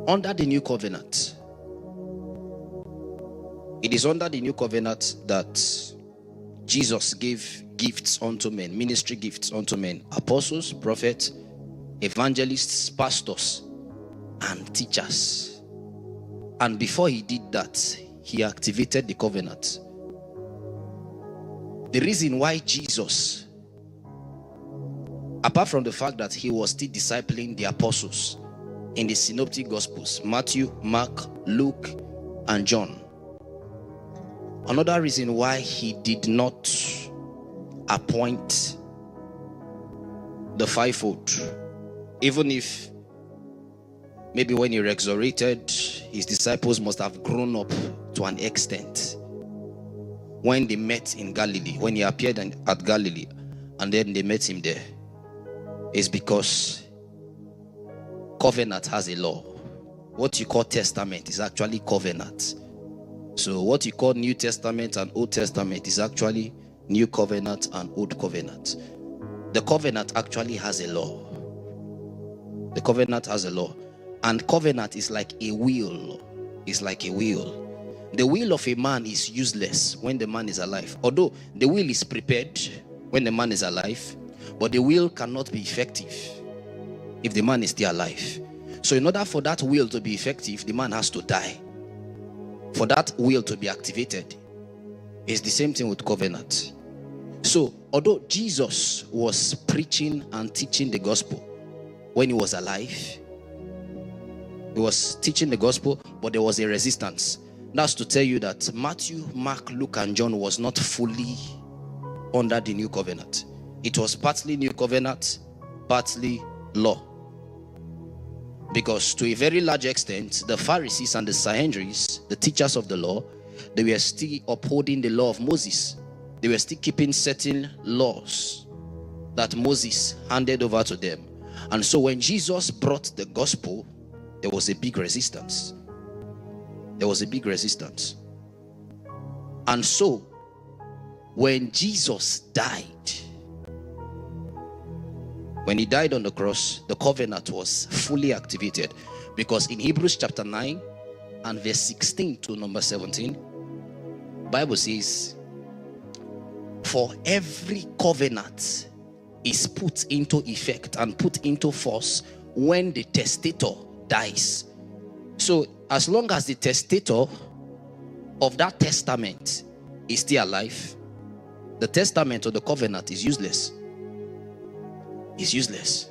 Under the new covenant, it is under the new covenant that Jesus gave gifts unto men, ministry gifts unto men, apostles, prophets, evangelists, pastors, and teachers. And before he did that, he activated the covenant. The reason why Jesus, apart from the fact that he was still discipling the apostles in the synoptic gospels, Matthew, Mark, Luke, and John, another reason why he did not appoint the fivefold, even if maybe when he resurrected, his disciples must have grown up to an extent when they met in Galilee, when he appeared at Galilee, and then they met him there, is because covenant has a law. What you call testament is actually covenant. So what you call New Testament and Old Testament is actually New Covenant and Old Covenant. The covenant actually has a law. The covenant has a law. And covenant is like a will. It's like a will. The will of a man is useless when the man is alive. Although the will is prepared when the man is alive, but the will cannot be effective if the man is still alive. So in order for that will to be effective, the man has to die. For that will to be activated, it's the same thing with covenant. So although Jesus was preaching and teaching the gospel when he was alive, he was teaching the gospel, but there was a resistance. That's to tell you that Matthew, Mark, Luke, and John was not fully under the new covenant. It was partly new covenant, partly law. Because to a very large extent, the Pharisees and the Sanhedrin, the teachers of the law, they were still upholding the law of Moses. They were still keeping certain laws that Moses handed over to them. And so when Jesus brought the gospel, there was a big resistance. There was a big resistance. And so when Jesus died, when he died on the cross, the covenant was fully activated. Because in Hebrews chapter 9 and verse 16 to number 17, Bible says, for every covenant is put into effect and put into force when the testator dies. So as long as the testator of that testament is still alive, the testament or the covenant is useless. Is useless.